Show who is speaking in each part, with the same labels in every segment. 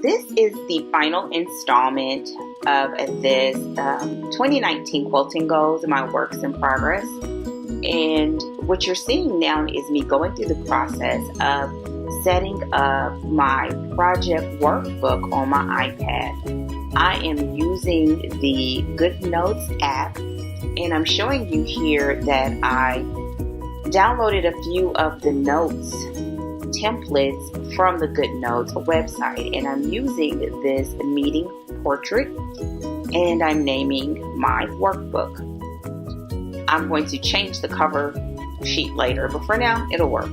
Speaker 1: this is the final installment of this 2019 quilting goals, my works in progress. And what you're seeing now is me going through the process of setting up my project workbook on my iPad. I am using the GoodNotes app, and I'm showing you here that I downloaded a few of the notes templates from the GoodNotes website, and I'm using this meeting portrait, and I'm naming my workbook. I'm going to change the cover sheet later, but for now it'll work.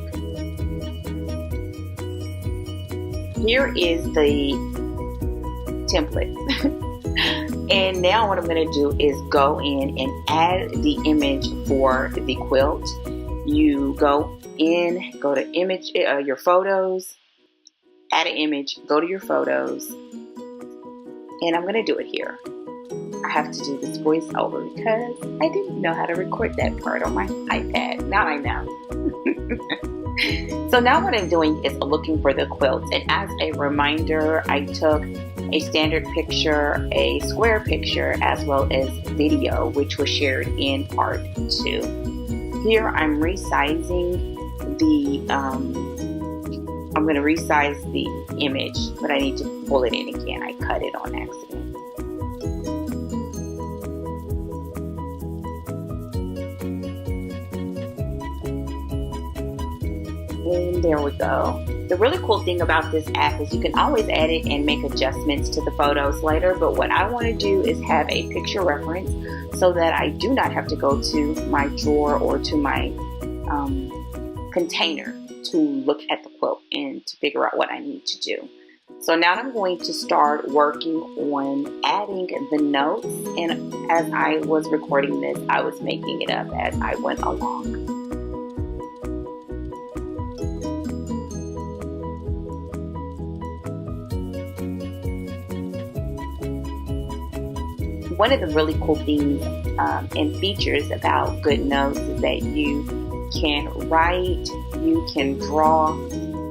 Speaker 1: Here is the template. And now what I'm going to do is go in and add the image for the quilt. You go to image, your photos, add an image, go to your photos, and I'm going to do it here. I have to do this voiceover because I didn't know how to record that part on my iPad. Now I know. So now what I'm doing is looking for the quilt, and as a reminder, I took a standard picture, a square picture, as well as video, which was shared in part 2. Here I'm resizing I'm going to resize the image, but I need to pull it in again. I cut it on accident. And there we go. The really cool thing about this app is you can always add it and make adjustments to the photos later, but what I want to do is have a picture reference so that I do not have to go to my drawer or to my container to look at the quilt and to figure out what I need to do. So now I'm going to start working on adding the notes, and as I was recording this, I was making it up as I went along. One of the really cool things and features about GoodNotes is that you can write, you can draw,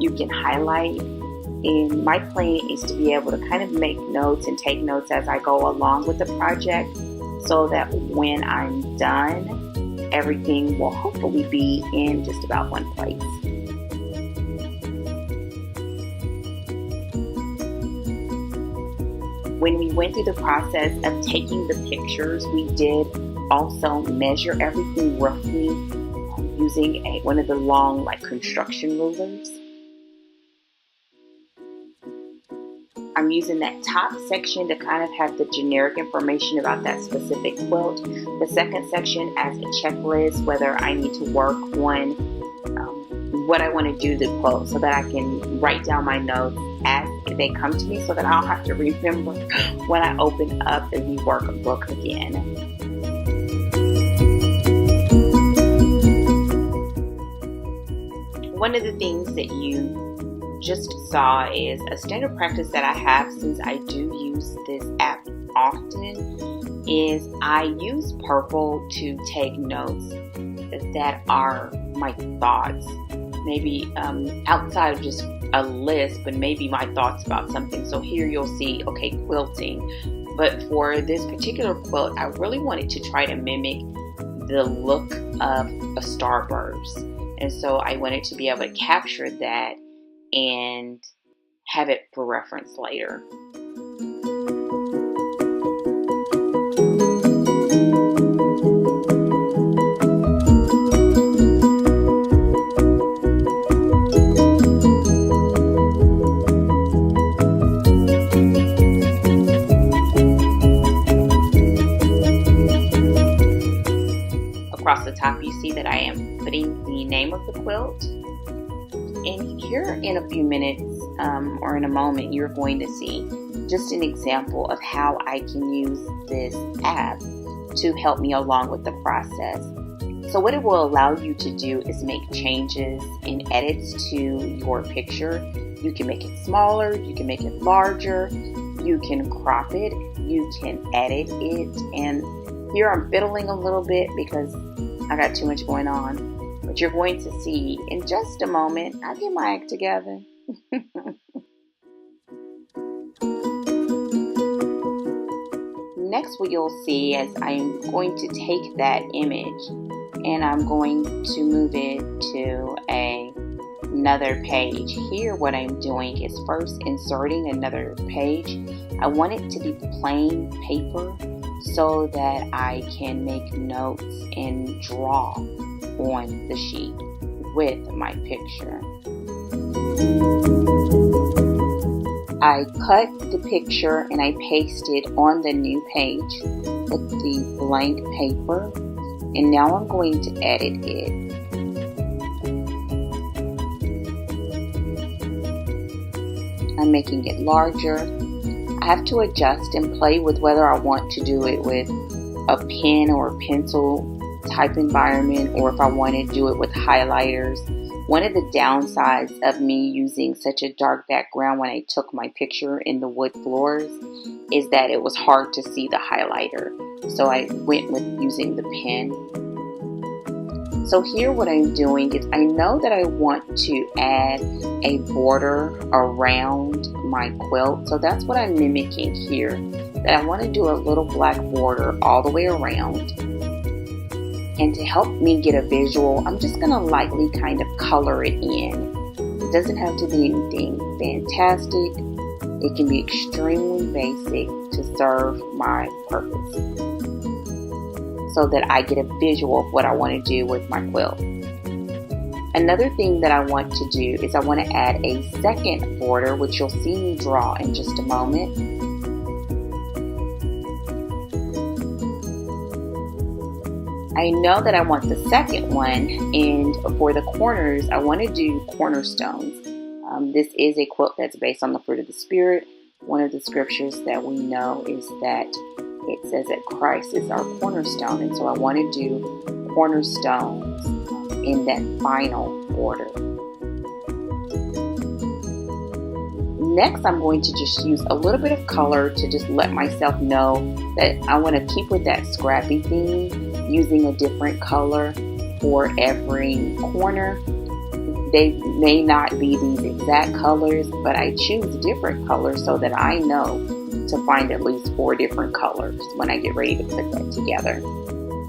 Speaker 1: you can highlight. And my plan is to be able to kind of make notes and take notes as I go along with the project so that when I'm done, everything will hopefully be in just about one place. When we went through the process of taking the pictures, we did also measure everything roughly using one of the long construction rulers. I'm using that top section to kind of have the generic information about that specific quilt. The second section as a checklist, whether I need to work on what I want to do to the quilt so that I can write down my notes as they come to me so that I don't have to remember when I open up the workbook again. One of the things that you just saw is a standard practice that I have since I do use this app often is I use purple to take notes that are my thoughts. Maybe outside of just a list, but maybe my thoughts about something. So here you'll see, okay, quilting. But for this particular quilt, I really wanted to try to mimic the look of a starburst. And so I wanted to be able to capture that and have it for reference later. Across the top, you see that I am putting the name of the quilt. And here in a few minutes or in a moment, you're going to see just an example of how I can use this app to help me along with the process. So what it will allow you to do is make changes and edits to your picture. You can make it smaller, you can make it larger, you can crop it, you can edit it. And here I'm fiddling a little bit because I got too much going on. But you're going to see in just a moment. I'll get my act together. next what you'll see is I'm going to take that image and I'm going to move it to another page. Here what I'm doing is first inserting another page. I want it to be plain paper so that I can make notes and draw on the sheet with my picture. I cut the picture and I paste it on the new page with the blank paper, and now I'm going to edit it. I'm making it larger. I have to adjust and play with whether I want to do it with a pen or a pencil type environment, or if I want to do it with highlighters. One of the downsides of me using such a dark background when I took my picture in the wood floors is that it was hard to see the highlighter. So I went with using the pen. So here what I'm doing is I know that I want to add a border around my quilt. So that's what I'm mimicking here. That I want to do a little black border all the way around. And to help me get a visual, I'm just going to lightly kind of color it in. It doesn't have to be anything fantastic. It can be extremely basic to serve my purpose, so that I get a visual of what I want to do with my quilt. Another thing that I want to do is I want to add a second border, which you'll see me draw in just a moment. I know that I want the second one, and for the corners, I want to do cornerstones. This is a quilt that's based on the fruit of the Spirit. One of the scriptures that we know is that it says that Christ is our cornerstone, and so I want to do cornerstones in that final order. Next, I'm going to just use a little bit of color to just let myself know that I want to keep with that scrappy theme, using a different color for every corner. They may not be these exact colors, but I choose different colors so that I know to find at least 4 different colors when I get ready to put that together.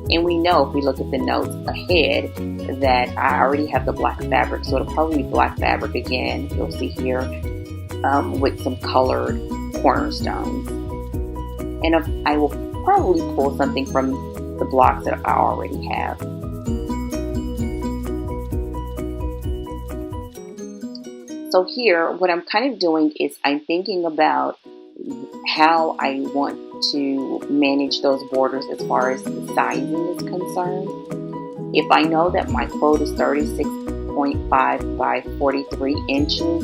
Speaker 1: And we know if we look at the notes ahead that I already have the black fabric, so it'll probably be black fabric again. You'll see here with some colored cornerstones. And I will probably pull something from the blocks that I already have. So here, what I'm kind of doing is I'm thinking about how I want to manage those borders as far as the sizing is concerned. If I know that my quilt is 36.5 by 43 inches,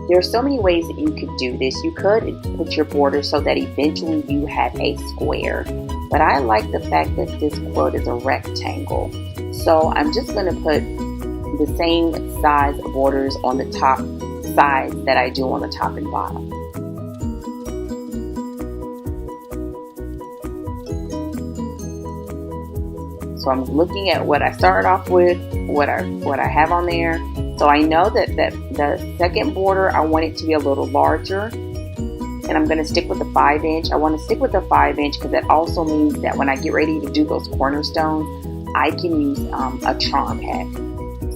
Speaker 1: there are so many ways that you could do this. You could put your border so that eventually you have a square. But I like the fact that this quilt is a rectangle. So I'm just going to put the same size borders on the top sides that I do on the top and bottom. So I'm looking at what I started off with, what I have on there. So I know that the second border, I want it to be a little larger. And I'm going to stick with the 5-inch. I want to stick with the 5-inch because that also means that when I get ready to do those cornerstones, I can use a charm pack,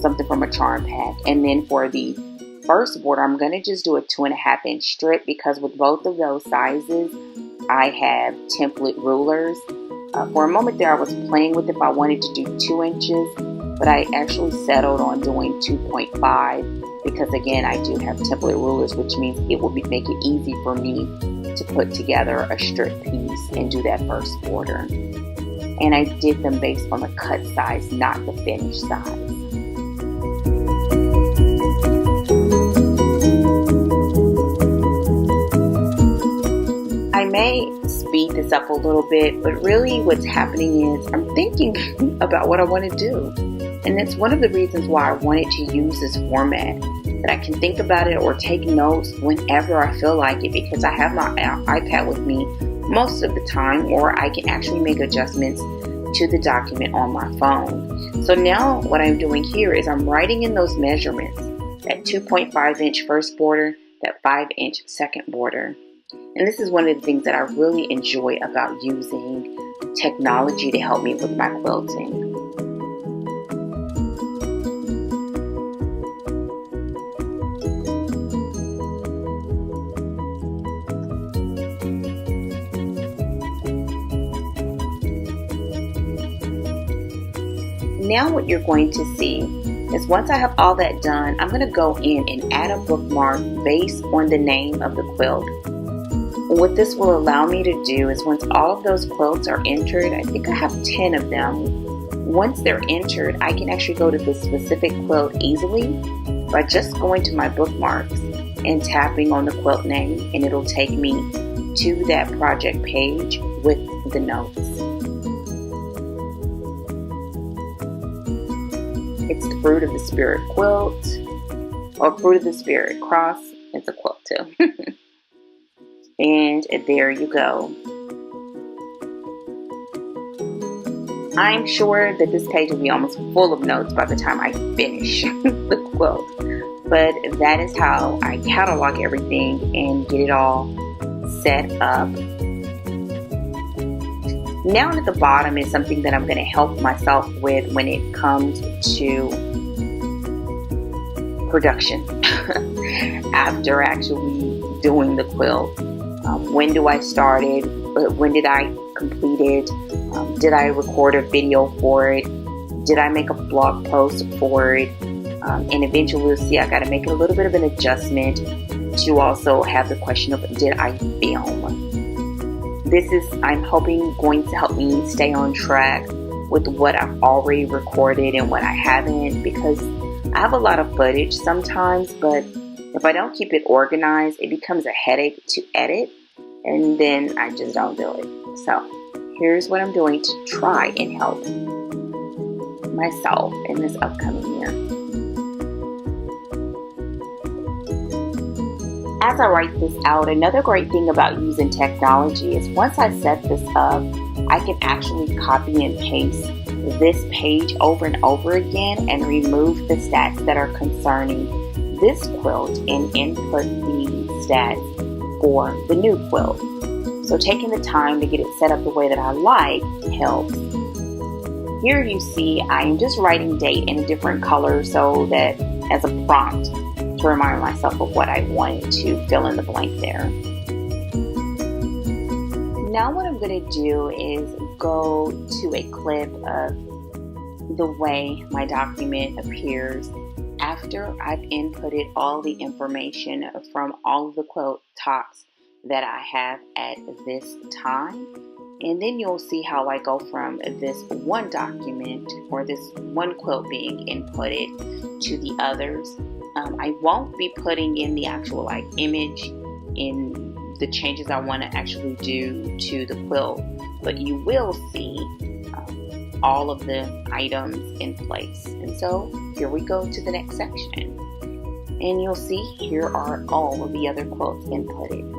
Speaker 1: something from a charm pack. And then for the first border, I'm going to just do a 2.5-inch strip because with both of those sizes, I have template rulers. For a moment there, I was playing with if I wanted to do 2 inches, but I actually settled on doing 2.5 because again, I do have template rulers, which means it will make it easy for me to put together a strip piece and do that first border. And I did them based on the cut size, not the finished size. I may speed this up a little bit, but really what's happening is I'm thinking about what I want to do. And that's one of the reasons why I wanted to use this format, that I can think about it or take notes whenever I feel like it, because I have my iPad with me most of the time, or I can actually make adjustments to the document on my phone. So now what I'm doing here is I'm writing in those measurements, that 2.5-inch first border, that 5-inch second border. And this is one of the things that I really enjoy about using technology to help me with my quilting. Now what you're going to see is once I have all that done, I'm going to go in and add a bookmark based on the name of the quilt. What this will allow me to do is once all of those quilts are entered, I think I have 10 of them. Once they're entered, I can actually go to the specific quilt easily by just going to my bookmarks and tapping on the quilt name, and it'll take me to that project page with the notes. It's the Fruit of the Spirit quilt, or Fruit of the Spirit cross. It's a quilt too. And there you go. I'm sure that this page will be almost full of notes by the time I finish the quilt. But that is how I catalog everything and get it all set up. Now at the bottom is something that I'm going to help myself with when it comes to production. After actually doing the quilt. When do I start it? When did I complete it? Did I record a video for it? Did I make a blog post for it? And eventually you'll see I got to make a little bit of an adjustment to also have the question of did I film? This is, I'm hoping, going to help me stay on track with what I've already recorded and what I haven't, because I have a lot of footage sometimes, but if I don't keep it organized, it becomes a headache to edit, and then I just don't do it. So here's what I'm doing to try and help myself in this upcoming year. As I write this out, another great thing about using technology is once I set this up, I can actually copy and paste this page over and over again and remove the stats that are concerning this quilt and input the stats for the new quilt. So taking the time to get it set up the way that I like helps. Here you see I am just writing date in a different color so that as a prompt to remind myself of what I wanted to fill in the blank there. Now what I'm going to do is go to a clip of the way my document appears after I've inputted all the information from all of the quilt tops that I have at this time. And then you'll see how I go from this one document or this one quilt being inputted to the others. I won't be putting in the actual image in the changes I want to actually do to the quilt, but you will see all of the items in place. And so here we go to the next section. And you'll see here are all of the other quilts inputted.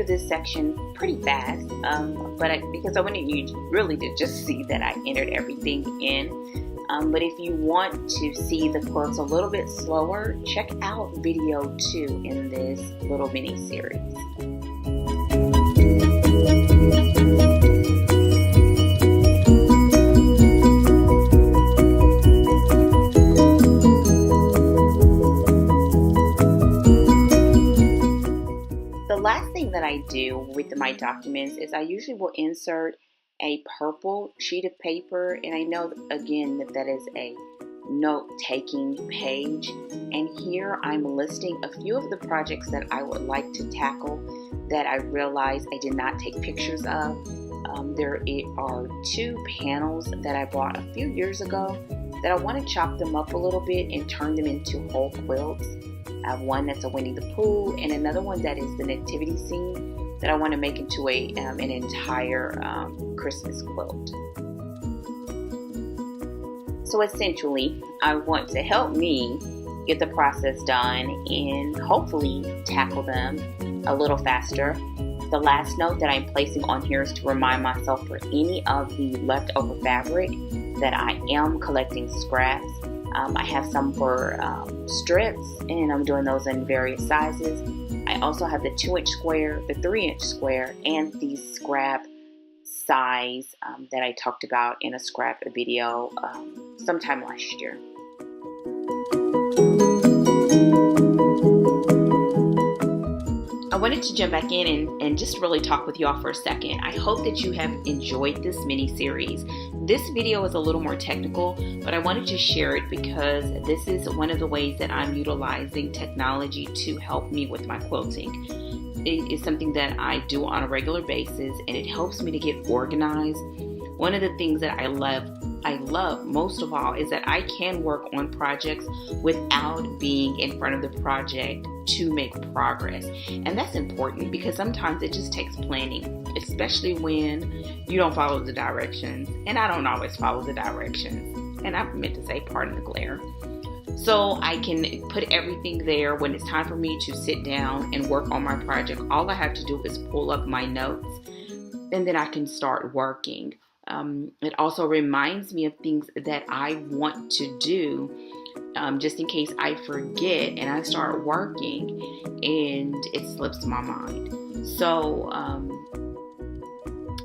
Speaker 1: This section pretty fast, because I wanted you really to just see that I entered everything in. But if you want to see the quilts a little bit slower, check out video 2 in this little mini series. The last thing that I do with my documents is I usually will insert a purple sheet of paper, and I know again that is a note-taking page, and here I'm listing a few of the projects that I would like to tackle that I realized I did not take pictures of. There are 2 panels that I bought a few years ago that I want to chop them up a little bit and turn them into whole quilts. I have one that's a Winnie the Pooh and another one that is the nativity scene that I want to make into an entire Christmas quilt. So essentially, I want to help me get the process done and hopefully tackle them a little faster. The last note that I'm placing on here is to remind myself for any of the leftover fabric that I am collecting scraps. I have some for strips, and I'm doing those in various sizes. I also have the 2-inch square, the 3-inch square, and the scrap size that I talked about in a scrap video sometime last year. I wanted to jump back in and just really talk with y'all for a second. I hope that you have enjoyed this mini-series. This video is a little more technical, but I wanted to share it because this is one of the ways that I'm utilizing technology to help me with my quilting. It is something that I do on a regular basis, and it helps me to get organized. One of the things that I love most of all is that I can work on projects without being in front of the project to make progress. And that's important because sometimes it just takes planning, especially when you don't follow the directions. And I don't always follow the directions. And I meant to say pardon the glare. So I can put everything there when it's time for me to sit down and work on my project. All I have to do is pull up my notes and then I can start working. It also reminds me of things that I want to do, just in case I forget and I start working and it slips my mind. So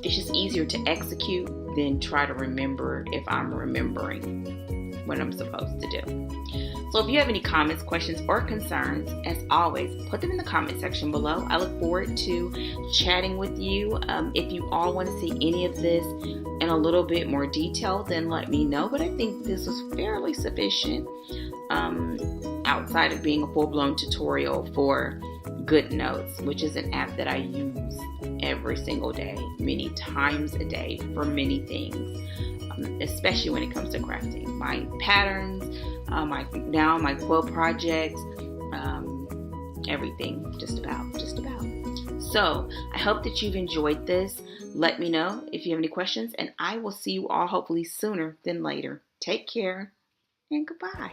Speaker 1: it's just easier to execute than try to remember if I'm remembering what I'm supposed to do. So if you have any comments, questions, or concerns, as always, put them in the comment section below. I look forward to chatting with you. If you all want to see any of this in a little bit more detail, then let me know. But I think this was fairly sufficient outside of being a full-blown tutorial for GoodNotes, which is an app that I use every single day, many times a day for many things, especially when it comes to crafting. My patterns, my quilt projects, everything, just about. So I hope that you've enjoyed this. Let me know if you have any questions, and I will see you all hopefully sooner than later. Take care and goodbye.